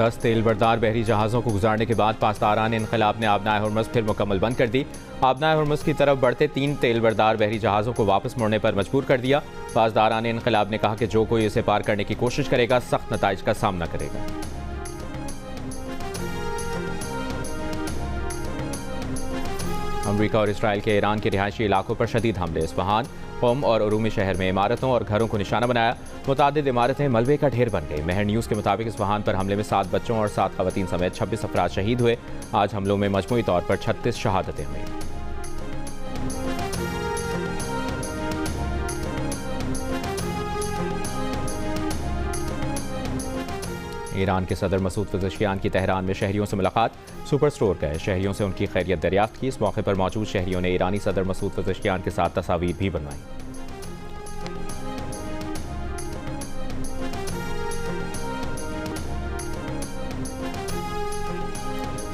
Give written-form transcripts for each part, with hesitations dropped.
10 तेल बरदार बहरी जहाज़ों को गुजारने के बाद पासदारान इनकलाब ने आबनाए हुर्मुज़ फिर मुकम्मल बंद कर दी। आबनाए हुर्मुज़ की तरफ बढ़ते 3 तेल बरदार बहरी जहाज़ों को वापस मुड़ने पर मजबूर कर दिया। पासदारान इनकलाब ने कहा कि जो कोई इसे पार करने की कोशिश करेगा सख्त नताइज का सामना करेगा। अमरीका और इसराइल के ईरान के रिहायशी इलाकों पर शदीद हमले। इस्फहान, क़ुम और उरूमी शहर में इमारतों और घरों को निशाना बनाया। मुतादिद इमारतें मलबे का ढेर बन गई। महर न्यूज़ के मुताबिक इस्फहान पर हमले में 7 बच्चों और 7 खवातीन समेत 26 अफराद शहीद हुए। आज हमलों में मजमूई तौर पर 36 शहादतें हुई। ईरान के सदर मसूद पेज़ेश्कियान की तेहरान में शहरियों से मुलाकात। सुपर स्टोर गए, शहरियों से उनकी खैरियत दरियाफ्त की। इस मौके पर मौजूद शहरियों ने ईरानी सदर मसूद पेज़ेश्कियान के साथ तस्वीर भी बनवाई।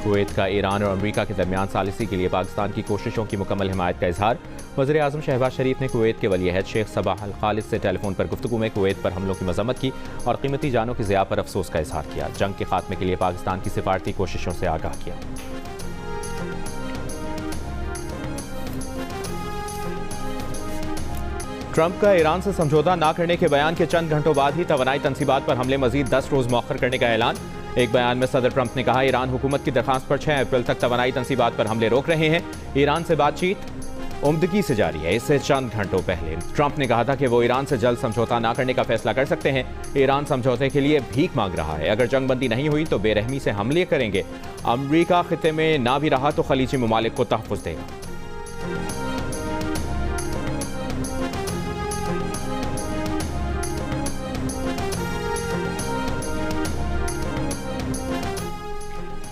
कुवैत का ईरान और अमरीका के दरमियान सालिसी के लिए पाकिस्तान की कोशिशों की मुकम्मल हिमायत का इजहार। वज़ीर आज़म शहबाज शरीफ ने कुवैत के वली अहद शेख सबाह अल खालिद से टेलीफोन पर गुफ्तगू में कुवैत पर हमलों की मजम्मत की और कीमती जानों की ज़िया पर अफसोस का इजहार किया। जंग के खात्मे के लिए पाकिस्तान की सिफारती कोशिशों से आगाह किया। ट्रंप का ईरान से समझौता न करने के बयान के चंद घंटों बाद ही तवानाई तनसीबात पर हमले मजीद 10 रोज़ मौखर करने का ऐलान। एक बयान में सदर ट्रंप ने कहा, ईरान हुकूमत की दरखास्त पर 6 अप्रैल तक तवानाई तनसीबात पर हमले रोक रहे हैं। ईरान से बातचीत उम्दगी से जारी है। इससे चंद घंटों पहले ट्रंप ने कहा था कि वो ईरान से जल्द समझौता न करने का फैसला कर सकते हैं। ईरान समझौते के लिए भीख मांग रहा है। अगर जंगबंदी नहीं हुई तो बेरहमी से हमले करेंगे। अमरीका खिते में ना भी रहा तो खलीजी ममालिक को तहफ़्फ़ुज़ देगा।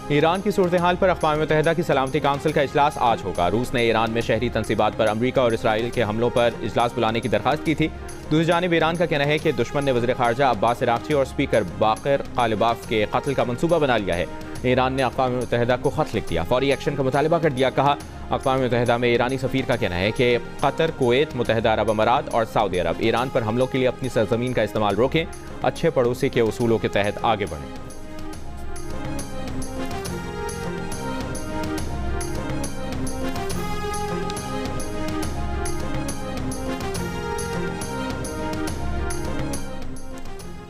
ईरान की सूरत हाल पर अक़वाम मुत्तहिदा की सलामती काउंसिल का इजलास आज होगा। रूस ने ईरान में शहरी तनसीबात पर अमरीका और इसराइल के हमलों पर इजलास बुलाने की दरख्वास्त की थी। दूसरी जानिब ईरान का कहना है कि दुश्मन ने वज़ीर ख़ारजा अब्बास अराग़ची और स्पीकर बाक़र ग़ालिबाफ़ के कत्ल का मंसूबा बना लिया है। ईरान ने अक़वाम मुत्तहिदा को ख़त लिख दिया, फौरी एक्शन का मुतालबा कर दिया। कहा, अक़वाम मुत्तहिदा में ईरानी सफ़ीर का कहना है कि कतर, कुवैत, मुत्तहिदा अरब अमारात और सऊदी अरब ईरान पर हमलों के लिए अपनी सरज़मीन का इस्तेमाल रोकें, अच्छे पड़ोसी के उसूलों के तहत आगे बढ़ें।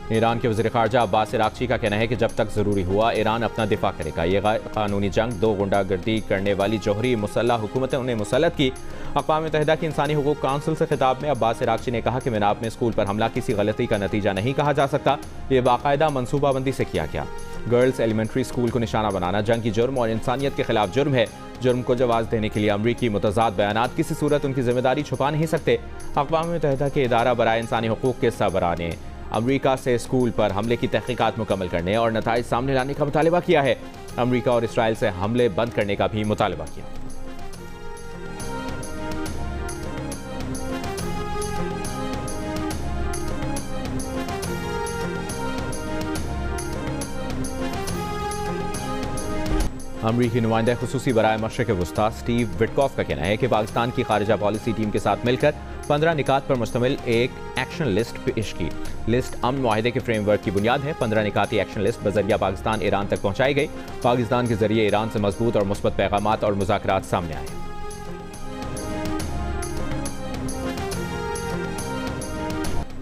ईरान के वज़ीर ख़ारजा अब्बास अराग़ची का कहना है कि जब तक ज़रूरी हुआ ईरान अपना दिफा करेगा। ये कानूनी जंग 2 गुंडागर्दी करने वाली जौहरी मुसल्लह हुकूमतें उन्हें मुसल्लत की। अक़वाम मुत्तहिदा की इंसानी हुकूक काउंसिल से खिताब में अब्बास अराग़ची ने कहा कि मिनाब में स्कूल पर हमला किसी गलती का नतीजा नहीं कहा जा सकता। ये बाकायदा मनसूबाबंदी से किया गया। गर्ल्स एलिमेंट्री स्कूल को निशाना बनाना जंगी जुर्म और इंसानियत के खिलाफ जुर्म है। जुर्म को जवाज़ देने के लिए अमरीकी मुतज़ाद बयानात किसी सूरत उनकी जिम्मेदारी छुपा नहीं सकते। अक़वाम मुत्तहिदा के इदारा बराए इंसानी हुकूक के सरबराह ने अमरीका से स्कूल पर हमले की तहक़ीक़ात मुकम्मल करने और नताइज सामने लाने का मुतालबा किया है। अमरीका और इसराइल से हमले बंद करने का भी मुतालबा किया। अमरीकी नुमाइंदा खुसूसी बराए मशरिक़ वुस्ता स्टीव विटकॉफ का कहना है कि पाकिस्तान की खारिजा पॉलिसी टीम के साथ मिलकर 15 निकात पर मुश्तमिल एक एक्शन लिस्ट पेश की। लिस्ट अमन मुआहिदे के फ्रेमवर्क की बुनियाद है। 15 निकाती एक्शन लिस्ट बजरिया पाकिस्तान ईरान तक पहुंचाई गई। पाकिस्तान के जरिए ईरान से मजबूत और मुस्बत पैगामात और मुज़ाकरात सामने आए।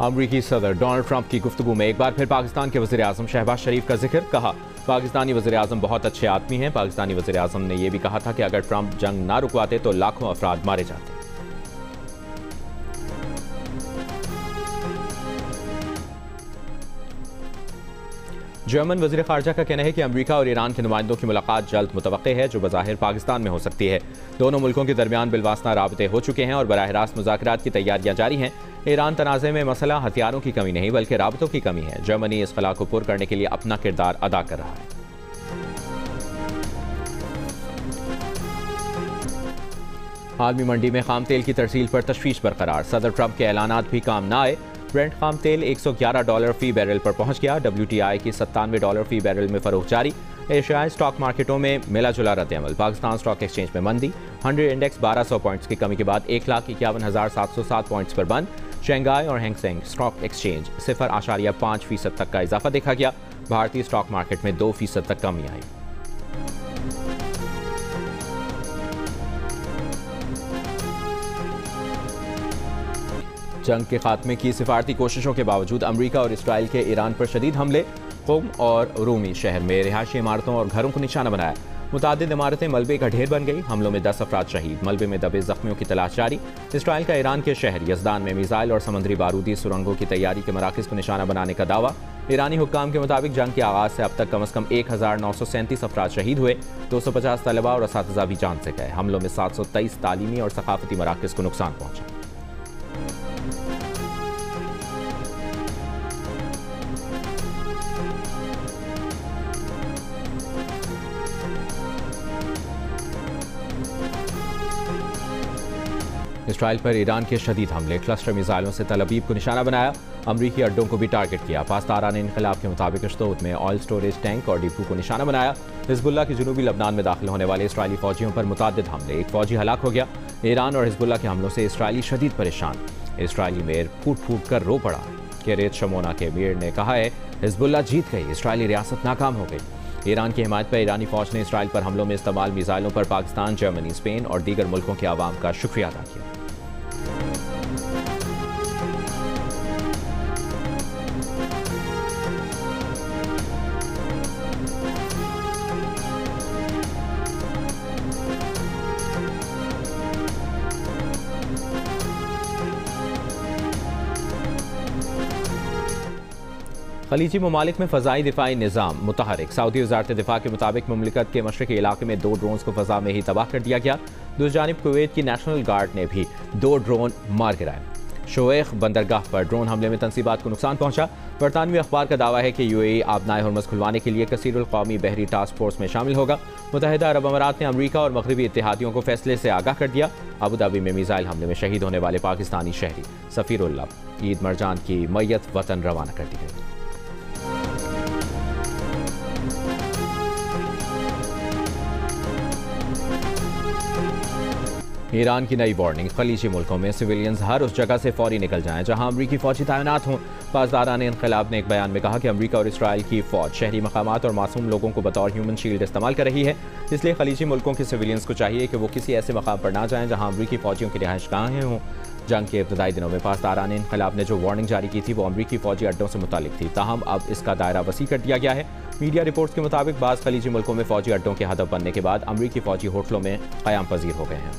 अमरीकी सदर डोनाल्ड ट्रंप की गुफ्तगू में एक बार फिर पाकिस्तान के वज़ीर आज़म शहबाज शरीफ का जिक्र। कहा, पाकिस्तानी वज़ीर आज़म बहुत अच्छे आदमी हैं। पाकिस्तानी वज़ीर आज़म ने यह भी कहा था कि अगर ट्रंप जंग ना रुकवाते तो लाखों अफराद मारे जाते। जर्मन वज़ीर ख़ारजा का कहना है कि अमरीका और ईरान के नुमाइंदों की मुलाकात जल्द मुतवक्के है, जो बज़ाहिर पाकिस्तान में हो सकती है। दोनों मुल्कों के दरमियान बिलवासना राबते हो चुके हैं और बराह रास्त मुज़ाकरात की तैयारियां जारी हैं। ईरान तनाज़े में मसला हथियारों की कमी नहीं बल्कि राबतों की कमी है। जर्मनी इस खला को पुर करने के लिए अपना किरदार अदा कर रहा है। आलमी मंडी में खाम तेल की तरसील पर तशवीश बरकरार। सदर ट्रंप के ऐलानात भी काम न आए। ब्रेंट खाम तेल $111 फी बैरल पर पहुंच गया। WTI की $97 फी बैरल में फरोख्त जारी। एशियाई स्टॉक मार्केटों में मिला जुला रद्द-ए-अमल। पाकिस्तान स्टॉक एक्सचेंज में मंदी। 100 इंडेक्स 1200 पॉइंट्स की कमी के बाद 1,51,707 पॉइंट्स पर बंद। शंघाई और हैंगसेंग स्टॉक एक्सचेंज 0.5% तक का इजाफा देखा गया। भारतीय स्टॉक मार्केट में 2% तक कमी आई। जंग के खात्मे की सिफारती कोशिशों के बावजूद अमरीका और इसराइल के ईरान पर शदीद हमले। क़ुम और रूमी शहर में रिहायशी इमारतों और घरों को निशाना बनाया। मुतादिद इमारतें मलबे का ढेर बन गई। हमलों में 10 अफराद शहीद। मलबे में दबे जख्मियों की तलाश जारी। इसराइल का ईरान के शहर यज़दान में मिसाइल और समुद्री बारूदी सुरंगों की तैयारी के मराकज़ को निशाना बनाने का दावा। ईरानी हुक्काम के मुताबिक जंग के आगाज से अब तक कम से कम 1937 अफराद शहीद हुए। 250 तलबा और असातिज़ा भी जान से गए। हमलों में 723 तालीमी और सकाफती मराकज़ को नुकसान पहुंचा। इसराइल पर ईरान के शदीद हमले। क्लस्टर मिसाइलों से तल अबीब को निशाना बनाया। अमरीकी अड्डों को भी टारगेट किया। पासदारान इनकलाब के मुताबिक अश्तोद में ऑयल स्टोरेज टैंक और डिपो को निशाना बनाया। हिजबुल्लाह की जनूबी लबनान में दाखिल होने वाले इसराइली फौजियों पर मुतादिद हमले। एक फौजी हलाक हो गया। ईरान और हिजबुल्लाह के हमलों से इसराइली शदीद परेशान। इसराइली मेयर फूट फूट कर रो पड़ा। केरेत शमोना के मेयर ने कहा है हिजबुल्लाह जीत गई, इसराइली रियासत नाकाम हो गई। ईरान की हिमायत पर ईरानी फौज ने इसराइल पर हमलों में इस्तेमाल मिसाइलों पर पाकिस्तान, जर्मनी, स्पेन और दीगर मुल्कों के आवाम का शुक्रिया अदा किया। खलीजी ममालिक में फ़ज़ाई दिफाई निज़ाम मुतहरिक। सऊदी वज़ारत दिफा के मुताबिक मुमलिकत के मशरक़ी इलाके में 2 ड्रोन्स को फ़ज़ा में ही तबाह कर दिया गया। दूसरी जानिब कुवैत की नेशनल गार्ड ने भी 2 ड्रोन मार गिराए। शोएख बंदरगाह पर ड्रोन हमले में तनसीबात को नुकसान पहुंचा। बरतानवी अखबार का दावा है कि यूएई आबनाए हुर्मुज़ खुलवाने के लिए कसीरुल कौमी बहरी टास्क फोर्स में शामिल होगा। मुत्तहिदा अरब अमारात ने अमरीका और मगरबी इत्तेहादियों को फैसले से आगाह कर दिया। अबू धाबी में मिसाइल हमले में शहीद होने वाले पाकिस्तानी शहरी सफ़ीरुल्लाह ईद मरजान की मैयत वतन रवाना कर दी गई। ईरान की नई वार्निंग। खलीजी मुल्कों में सिविलियंस हर उस जगह से फौरी निकल जाएं जहां अमरीकी फौजी तैनात हों। पासदारान इनकलाब ने एक बयान में कहा कि अमरीका और इसराइल की फौज शहरी मकामात और मासूम लोगों को बतौर ह्यूमन शील्ड इस्तेमाल कर रही है। इसलिए खलीजी मुल्कों के सिविलियंस को चाहिए कि वो किसी ऐसे मकाम पर ना जाएं जहां अमरीकी फौजियों की रिहाइशगाहें हों। जंग के इब्तदाई दिनों में पासदारान इनकलाब ने जो वार्निंग जारी की थी वो अमरीकी फौजी अड्डों से मुतालिक थी। ताहम अब इसका दायरा वसी कर दिया गया है। मीडिया रिपोर्ट्स के मुताबिक बाज़ खलीजी मुल्कों में फौजी अड्डों के हदफ बनने के बाद अमरीकी फौजी होटलों में क़याम पजीर हो गए हैं।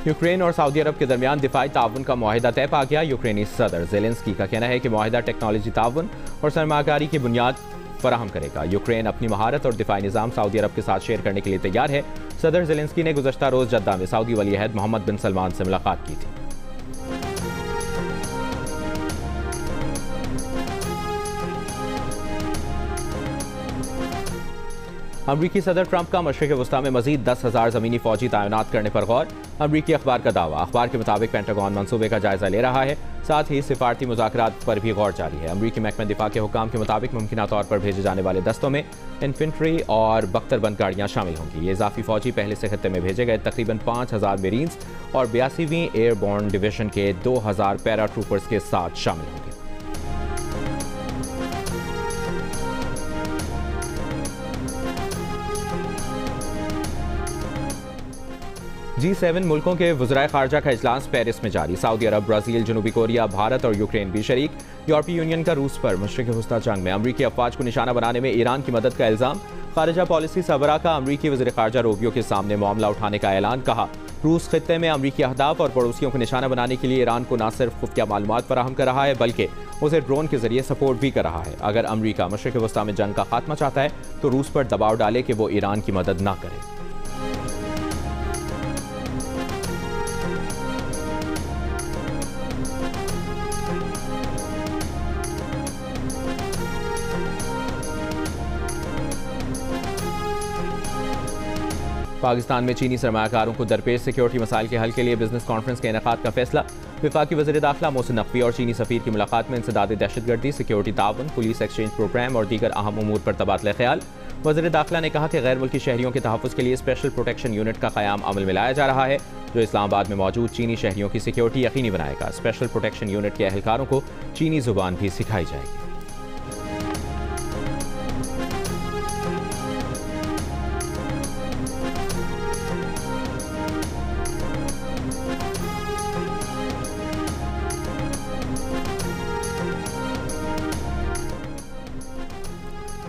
यूक्रेन और सऊदी अरब के दरमियान दिफाई ताउन का मुआहिदा तय पा गया। यूक्रेनी सदर ज़ेलेंस्की का कहना है कि मुआहिदा टेक्नोलॉजी ताउन और सरमाकारी की बुनियाद फराहम करेगा। यूक्रेन अपनी महारत और दिफाई निज़ाम सऊदी अरब के साथ शेयर करने के लिए तैयार है। सदर ज़ेलेंस्की ने गुज़श्ता रोज़ जद्दा में सऊदी वली अहद मोहम्मद बिन सलमान से मुलाकात की थी। अमरीकी सदर ट्रंप का मशरिक़ वस्ता में मजीद 10,000 ज़मीनी फौजी तैनात करने पर गौर। अमरीकी अखबार का दावा। अखबार के मुताबिक पेंटागन मंसूबे का जायजा ले रहा है। साथ ही सिफारती मुज़ाकरात पर भी गौर जारी है। अमरीकी महकमा दिफा के हुक्काम के मुताबिक मुमकिन तौर पर भेजे जाने वाले दस्तों में इन्फेंट्री और बख्तरबंद गाड़ियाँ शामिल होंगी। ये इजाफी फौजी पहले से खत्ते में भेजे गए तकरीबन 5,000 मेरीन्स और 82वीं एयरबोर्न डिवीजन के 2,000 पैरा ट्रूपर्स के साथ शामिल होंगे। G7 मुल्कों के वज़राए ख़ारजा का इजलास पेरिस में जारी। सऊदी अरब, ब्राज़ील, जनूबी कोरिया, भारत और यूक्रेन भी शरीक। यूरोपीय यूनियन का रूस पर मशरिक़ वस्ता जंग में अमरीकी अफवाज को निशाना बनाने में ईरान की मदद का इल्ज़ाम। ख़ारिजा पॉलिसी सरबराह का अमरीकी वज़ीर ख़ारजा रूबियो के सामने मामला उठाने का ऐलान। कहा रूस खित्ते में अमरीकी अहदाफ और पड़ोसियों को निशाना बनाने के लिए ईरान को न सिर्फ खुफिया मालूमात फराहम कर रहा है बल्कि उसे ड्रोन के जरिए सपोर्ट भी कर रहा है। अगर अमरीका मशरिक़ वस्ता में जंग का खात्मा चाहता है तो रूस पर दबाव डाले कि वो ईरान की मदद न करे। पाकिस्तान में चीनी सरमायाकारों को दरपेश सिक्योरिटी मसाइल के हल के लिए बिजनेस कॉन्फ्रेंस के इनेकाद का फैसला। वफाकी वज़ीर दाखिला मोहसिन नकवी और चीनी सफ़ीर की मुलाकात में इंसदाद दहशतगर्दी, सिक्योरिटी ताउन, पुलिस एक्सचेंज प्रोग्राम और दीगर अहम उमूर पर तबादला ख्याल। वज़ीर दाखिला ने कहा कि गैर मुल्की शहरियों के तहफ़्फ़ुज़ के लिए स्पेशल प्रोटेक्शन यूनिट का क़याम अमल में लाया जा रहा है, जो इस्लामाबाद में मौजूद चीनी शहरियों की सिक्योरिटी यकीनी बनाएगा। स्पेशल प्रोटेक्शन यूनिट के एहलकारों को चीनी ज़ुबान भी सिखाई जाएगी।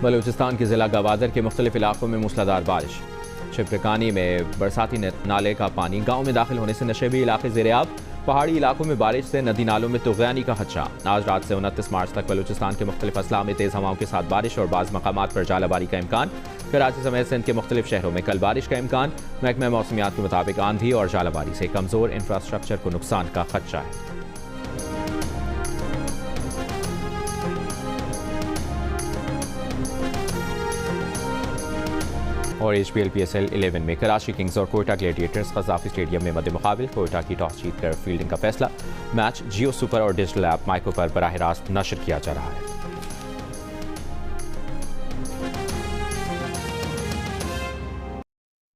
बलूचिस्तान के ज़िला गवादर के मुख्तलिफ इलाकों में मूसलाधार बारिश। छिपरकानी में बरसाती नाले का पानी गांव में दाखिल होने से नशेबी इलाके ज़ेर-ए-आब। पहाड़ी इलाकों में बारिश से नदी नालों में तुग़यानी का खदशा। आज रात से 29 मार्च तक बलूचिस्तान के मुख्तलिफ अजला में तेज़ हवाओं के साथ बारिश और बाज़ मकामात पर जालाबारी का इम्कान। कराची समेत सिंध के मुख्तलिफ शहरों में कल बारिश का इम्कान। महकमा मौसमियात के मुताबिक आंधी और जालाबारी से कमज़ोर इंफ्रास्ट्रक्चर को नुकसान का खदशा है। और HPL PSL 11 में कराची किंग्स और कोयटा ग्लेडिएटर्स क़ज़ाफ़ी स्टेडियम में मद्दे मुकाबिल। कोयटा की टॉस जीतकर फील्डिंग का फैसला। मैच जियो सुपर और डिजिटल ऐप माइको पर बराह रास्त नशर किया जा रहा है।